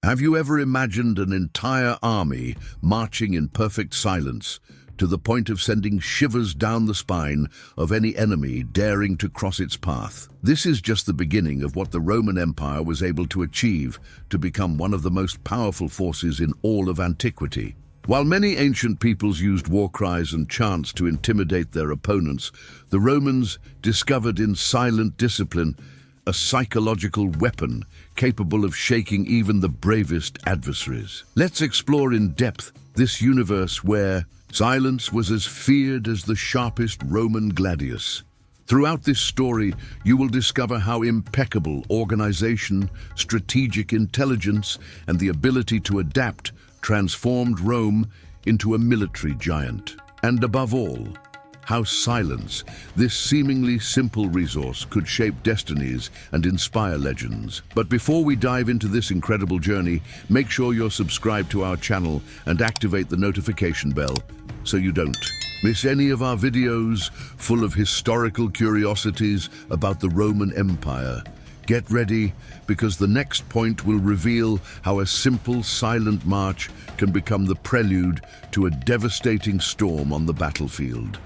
Have you ever imagined an entire army marching in perfect silence to the point of sending shivers down the spine of any enemy daring to cross its path? This is just the beginning of what the Roman Empire was able to achieve to become one of the most powerful forces in all of antiquity. While many ancient peoples used war cries and chants to intimidate their opponents, the Romans discovered in silent discipline a psychological weapon capable of shaking even the bravest adversaries. Let's explore in depth this universe where silence was as feared as the sharpest Roman gladius. Throughout this story, you will discover how impeccable organization, strategic intelligence, and the ability to adapt transformed Rome into a military giant. And above all, how silence, this seemingly simple resource, could shape destinies and inspire legends. But before we dive into this incredible journey, make sure you're subscribed to our channel and activate the notification bell so you don't miss any of our videos full of historical curiosities about the Roman Empire. Get ready, because the next point will reveal how a simple, silent march can become the prelude to a devastating storm on the battlefield.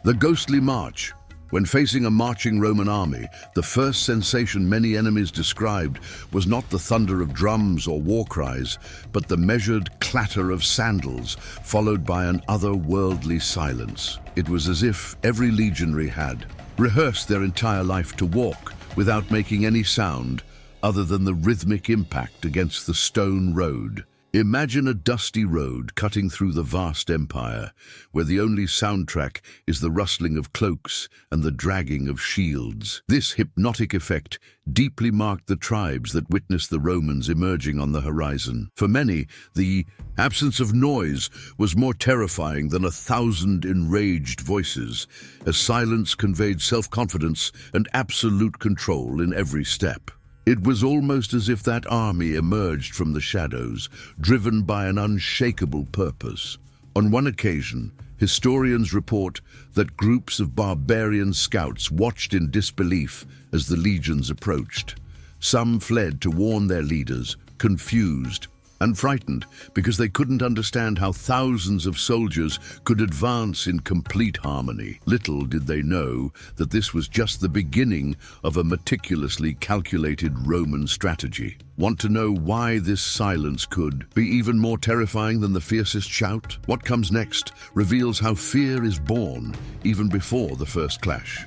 The ghostly march. When facing a marching Roman army, the first sensation many enemies described was not the thunder of drums or war cries, but the measured clatter of sandals, followed by an otherworldly silence. It was as if every legionary had rehearsed their entire life to walk without making any sound other than the rhythmic impact against the stone road. Imagine a dusty road cutting through the vast empire, where the only soundtrack is the rustling of cloaks and the dragging of shields. This hypnotic effect deeply marked the tribes that witnessed the Romans emerging on the horizon. For many, the absence of noise was more terrifying than 1,000 enraged voices, as silence conveyed self-confidence and absolute control in every step. It was almost as if that army emerged from the shadows, driven by an unshakable purpose. On one occasion, historians report that groups of barbarian scouts watched in disbelief as the legions approached. Some fled to warn their leaders, confused and frightened because they couldn't understand how thousands of soldiers could advance in complete harmony. Little did they know that this was just the beginning of a meticulously calculated Roman strategy. Want to know why this silence could be even more terrifying than the fiercest shout? What comes next reveals how fear is born even before the first clash.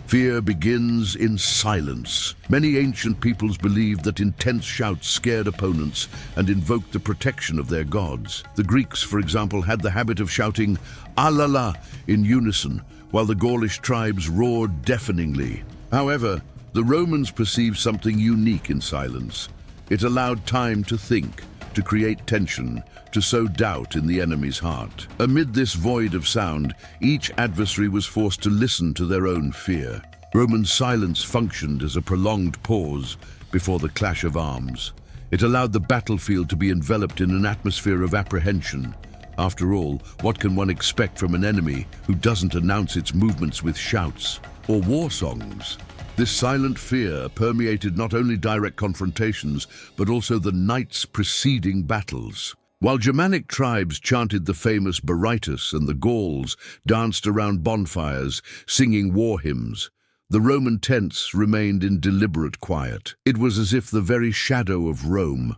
Fear begins in silence. Many ancient peoples believed that intense shouts scared opponents and invoked the protection of their gods. The Greeks, for example, had the habit of shouting "Alala" in unison, while the Gaulish tribes roared deafeningly. However, the Romans perceived something unique in silence. It allowed time to think, to create tension, to sow doubt in the enemy's heart. Amid this void of sound, each adversary was forced to listen to their own fear. Roman silence functioned as a prolonged pause before the clash of arms. It allowed the battlefield to be enveloped in an atmosphere of apprehension. After all, what can one expect from an enemy who doesn't announce its movements with shouts or war songs? This silent fear permeated not only direct confrontations, but also the nights preceding battles. While Germanic tribes chanted the famous Berytus and the Gauls danced around bonfires, singing war hymns, the Roman tents remained in deliberate quiet. It was as if the very shadow of Rome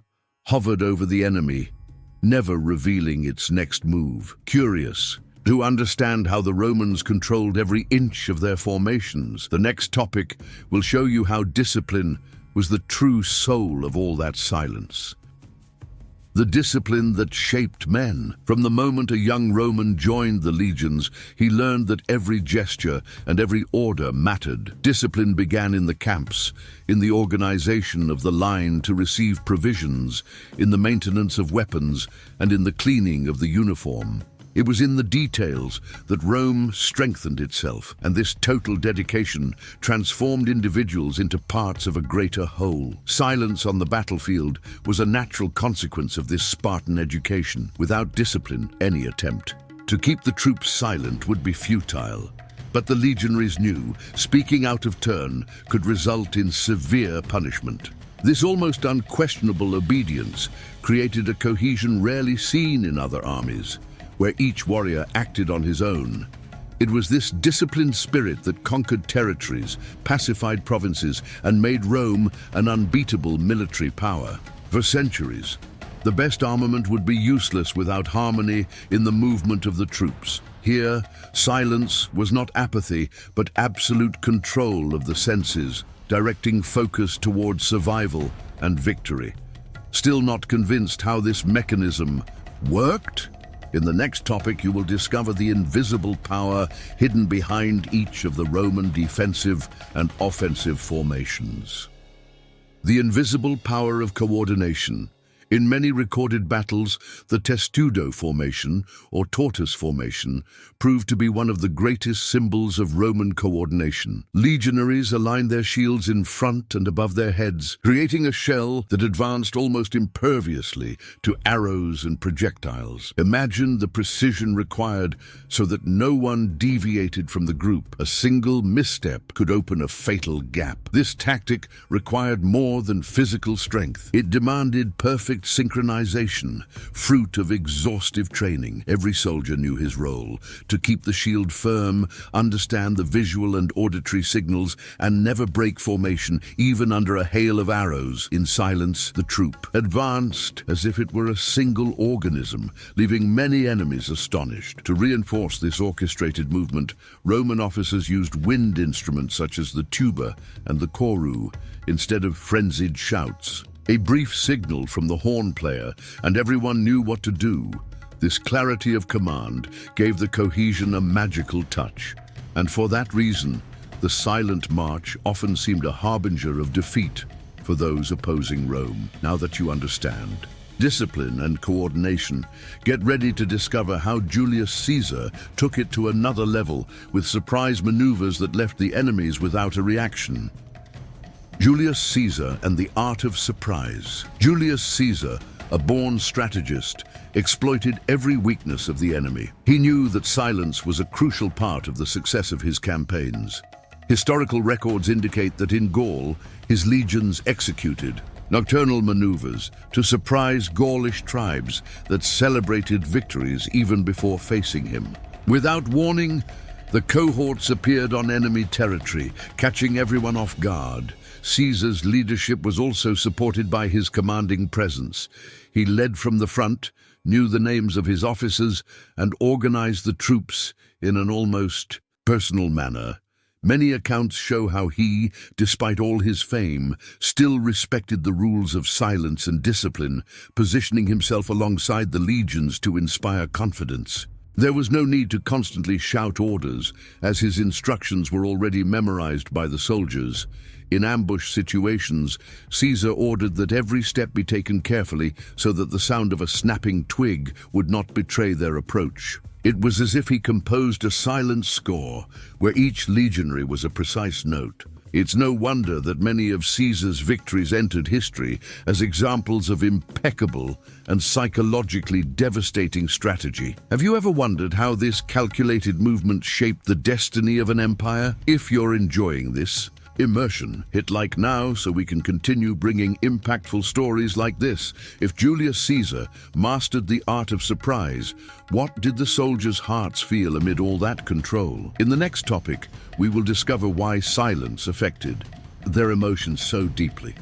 hovered over the enemy, never revealing its next move. Curious to understand how the Romans controlled every inch of their formations, the next topic will show you how discipline was the true soul of all that silence. The discipline that shaped men. From the moment a young Roman joined the legions, he learned that every gesture and every order mattered. Discipline began in the camps, in the organization of the line to receive provisions, in the maintenance of weapons, and in the cleaning of the uniform. It was in the details that Rome strengthened itself, and this total dedication transformed individuals into parts of a greater whole. Silence on the battlefield was a natural consequence of this Spartan education. Without discipline, any attempt to keep the troops silent would be futile. But the legionaries knew speaking out of turn could result in severe punishment. This almost unquestionable obedience created a cohesion rarely seen in other armies, where each warrior acted on his own. It was this disciplined spirit that conquered territories, pacified provinces, and made Rome an unbeatable military power. For centuries, the best armament would be useless without harmony in the movement of the troops. Here, silence was not apathy, but absolute control of the senses, directing focus towards survival and victory. Still not convinced how this mechanism worked? In the next topic, you will discover the invisible power hidden behind each of the Roman defensive and offensive formations. The invisible power of coordination. In many recorded battles, the testudo formation, or tortoise formation, proved to be one of the greatest symbols of Roman coordination. Legionaries aligned their shields in front and above their heads, creating a shell that advanced almost imperviously to arrows and projectiles. Imagine the precision required so that no one deviated from the group. A single misstep could open a fatal gap. This tactic required more than physical strength. It demanded perfect synchronization, fruit of exhaustive training. Every soldier knew his role: to keep the shield firm, understand the visual and auditory signals, and never break formation, even under a hail of arrows. In silence, the troop advanced as if it were a single organism, leaving many enemies astonished. To reinforce this orchestrated movement, Roman officers used wind instruments such as the tuba and the choru instead of frenzied shouts. A brief signal from the horn player, and everyone knew what to do. This clarity of command gave the cohesion a magical touch. And for that reason, the silent march often seemed a harbinger of defeat for those opposing Rome. Now that you understand discipline and coordination, get ready to discover how Julius Caesar took it to another level with surprise maneuvers that left the enemies without a reaction. Julius Caesar and the art of surprise. Julius Caesar, a born strategist, exploited every weakness of the enemy. He knew that silence was a crucial part of the success of his campaigns. Historical records indicate that in Gaul, his legions executed nocturnal maneuvers to surprise Gaulish tribes that celebrated victories even before facing him. Without warning, the cohorts appeared on enemy territory, catching everyone off guard. Caesar's leadership was also supported by his commanding presence. He led from the front, knew the names of his officers, and organized the troops in an almost personal manner. Many accounts show how he, despite all his fame, still respected the rules of silence and discipline, positioning himself alongside the legions to inspire confidence. There was no need to constantly shout orders, as his instructions were already memorized by the soldiers. In ambush situations, Caesar ordered that every step be taken carefully so that the sound of a snapping twig would not betray their approach. It was as if he composed a silent score, where each legionary was a precise note. It's no wonder that many of Caesar's victories entered history as examples of impeccable and psychologically devastating strategy. Have you ever wondered how this calculated movement shaped the destiny of an empire? If you're enjoying this immersion, hit like now so we can continue bringing impactful stories like this. If Julius Caesar mastered the art of surprise, what did the soldiers' hearts feel amid all that control? In the next topic, we will discover why silence affected their emotions so deeply.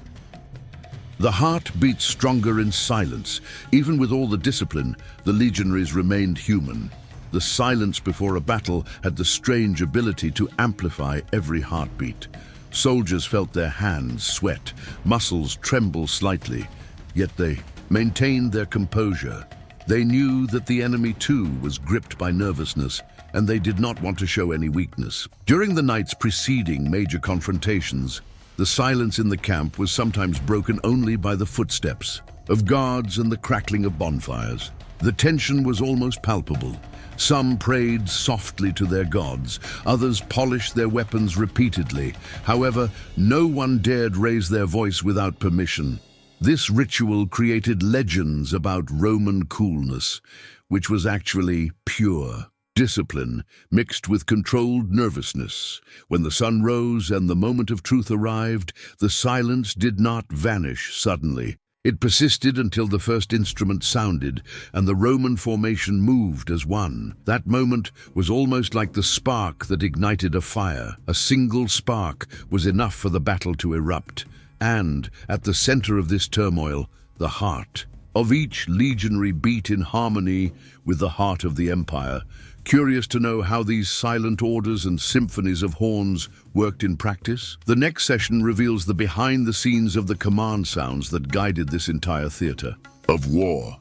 The heart beat stronger in silence. Even with all the discipline, the legionaries remained human. The silence before a battle had the strange ability to amplify every heartbeat. Soldiers felt their hands sweat, muscles tremble slightly, yet they maintained their composure. They knew that the enemy too was gripped by nervousness, and they did not want to show any weakness. During the nights preceding major confrontations, the silence in the camp was sometimes broken only by the footsteps of guards and the crackling of bonfires. The tension was almost palpable. Some prayed softly to their gods, others polished their weapons repeatedly. However, no one dared raise their voice without permission. This ritual created legends about Roman coolness, which was actually pure discipline mixed with controlled nervousness. When the sun rose and the moment of truth arrived, the silence did not vanish suddenly. It persisted until the first instrument sounded and the Roman formation moved as one. That moment was almost like the spark that ignited a fire. A single spark was enough for the battle to erupt. And, at the center of this turmoil, the heart of each legionary beat in harmony with the heart of the empire. Curious to know how these silent orders and symphonies of horns worked in practice? The next session reveals the behind the scenes of the command sounds that guided this entire theater of war.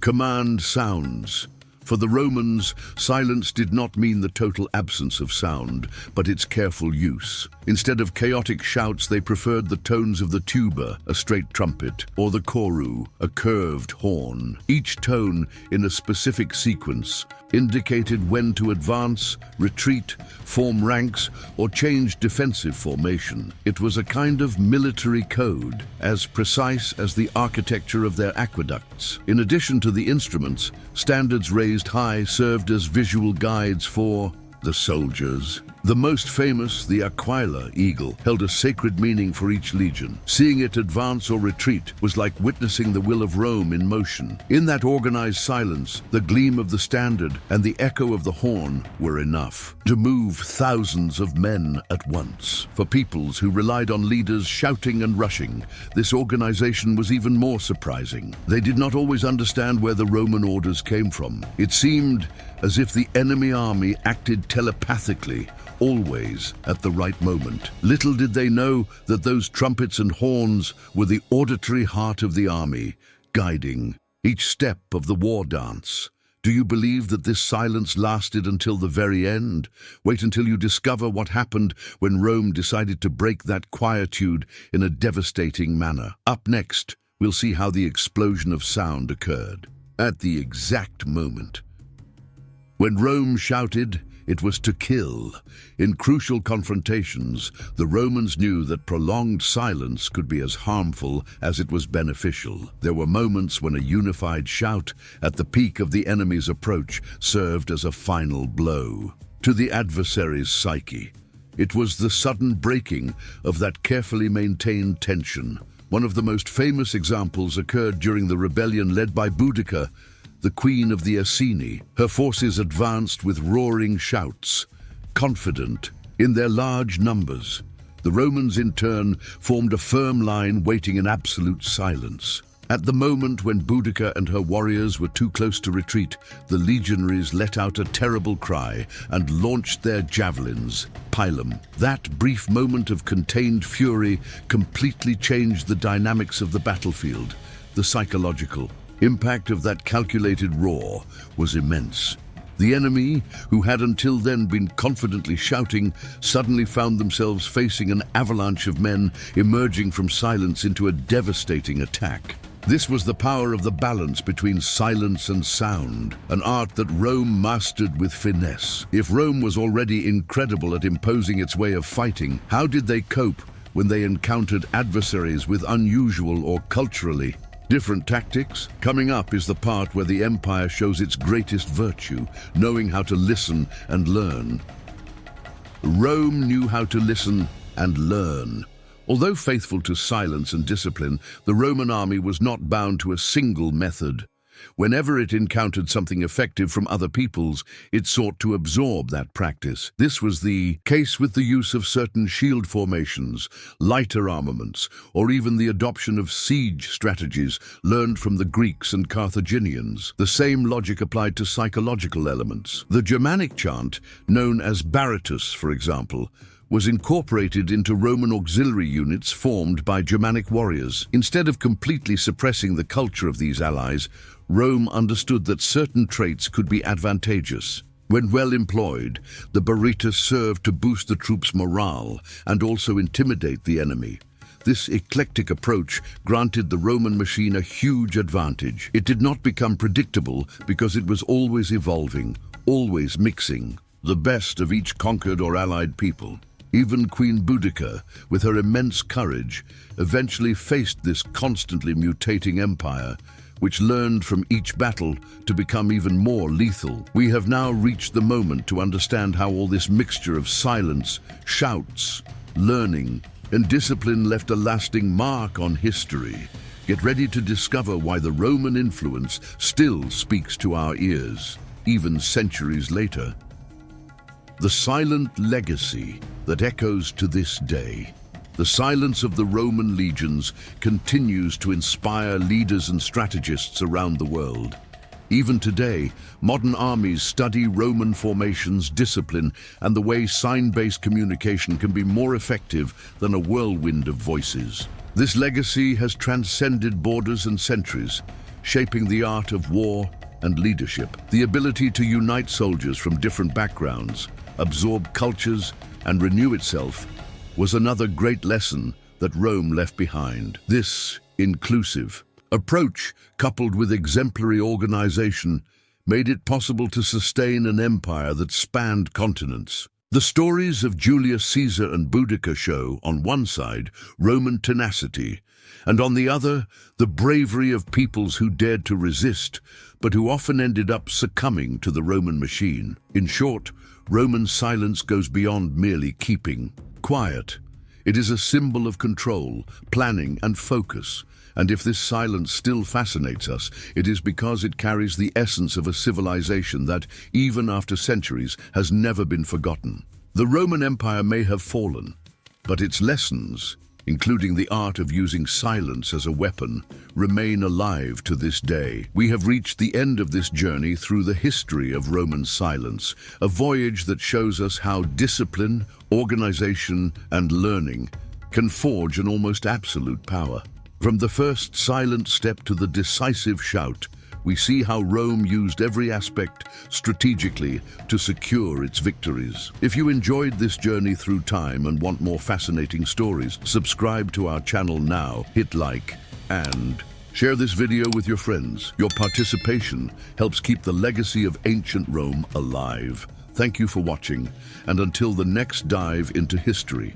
Command sounds. For the Romans, silence did not mean the total absence of sound, but its careful use. Instead of chaotic shouts, they preferred the tones of the tuba, a straight trumpet, or the choru, a curved horn. Each tone, in a specific sequence, indicated when to advance, retreat, form ranks, or change defensive formation. It was a kind of military code, as precise as the architecture of their aqueducts. In addition to the instruments, standards raised high served as visual guides for the soldiers. The most famous, the Aquila eagle, held a sacred meaning for each legion. Seeing it advance or retreat was like witnessing the will of Rome in motion. In that organized silence, the gleam of the standard and the echo of the horn were enough to move thousands of men at once. For peoples who relied on leaders shouting and rushing, this organization was even more surprising. They did not always understand where the Roman orders came from. It seemed as if the enemy army acted telepathically, always at the right moment. Little did they know that those trumpets and horns were the auditory heart of the army, guiding each step of the war dance. Do you believe that this silence lasted until the very end? Wait until you discover what happened when Rome decided to break that quietude in a devastating manner. Up next, we'll see how the explosion of sound occurred. At the exact moment when Rome shouted, it was to kill. In crucial confrontations, the Romans knew that prolonged silence could be as harmful as it was beneficial. There were moments when a unified shout at the peak of the enemy's approach served as a final blow to the adversary's psyche. It was the sudden breaking of that carefully maintained tension. One of the most famous examples occurred during the rebellion led by Boudicca, the queen of the Iceni. Her forces advanced with roaring shouts, confident in their large numbers. The Romans, in turn, formed a firm line, waiting in absolute silence. At the moment when Boudicca and her warriors were too close to retreat, the legionaries let out a terrible cry and launched their javelins, pilum. That brief moment of contained fury completely changed the dynamics of the battlefield. The psychological impact of that calculated roar was immense. The enemy, who had until then been confidently shouting, suddenly found themselves facing an avalanche of men emerging from silence into a devastating attack. This was the power of the balance between silence and sound, an art that Rome mastered with finesse. If Rome was already incredible at imposing its way of fighting, how did they cope when they encountered adversaries with unusual or culturally different tactics? Coming up is the part where the empire shows its greatest virtue, knowing how to listen and learn. Rome knew how to listen and learn. Although faithful to silence and discipline, the Roman army was not bound to a single method. Whenever it encountered something effective from other peoples, it sought to absorb that practice. This was the case with the use of certain shield formations, lighter armaments, or even the adoption of siege strategies learned from the Greeks and Carthaginians. The same logic applied to psychological elements. The Germanic chant, known as Baratus, for example, was incorporated into Roman auxiliary units formed by Germanic warriors. Instead of completely suppressing the culture of these allies, Rome understood that certain traits could be advantageous. When well employed, the Baratus served to boost the troops' morale and also intimidate the enemy. This eclectic approach granted the Roman machine a huge advantage. It did not become predictable because it was always evolving, always mixing the best of each conquered or allied people. Even Queen Boudicca, with her immense courage, eventually faced this constantly mutating empire which learned from each battle to become even more lethal. We have now reached the moment to understand how all this mixture of silence, shouts, learning, and discipline left a lasting mark on history. Get ready to discover why the Roman influence still speaks to our ears, even centuries later. The silent legacy that echoes to this day. The silence of the Roman legions continues to inspire leaders and strategists around the world. Even today, modern armies study Roman formations, discipline, and the way sign-based communication can be more effective than a whirlwind of voices. This legacy has transcended borders and centuries, shaping the art of war and leadership. The ability to unite soldiers from different backgrounds, absorb cultures, and renew itself was another great lesson that Rome left behind. This inclusive approach, coupled with exemplary organization, made it possible to sustain an empire that spanned continents. The stories of Julius Caesar and Boudicca show, on one side, Roman tenacity, and on the other, the bravery of peoples who dared to resist, but who often ended up succumbing to the Roman machine. In short, Roman silence goes beyond merely keeping quiet. It is a symbol of control, planning, and focus. And if this silence still fascinates us, it is because it carries the essence of a civilization that, even after centuries, has never been forgotten. The Roman Empire may have fallen, but its lessons, including the art of using silence as a weapon, remain alive to this day. We have reached the end of this journey through the history of Roman silence, a voyage that shows us how discipline, organization, and learning can forge an almost absolute power. From the first silent step to the decisive shout, we see how Rome used every aspect strategically to secure its victories. If you enjoyed this journey through time and want more fascinating stories, subscribe to our channel now, hit like, and share this video with your friends. Your participation helps keep the legacy of ancient Rome alive. Thank you for watching, and until the next dive into history,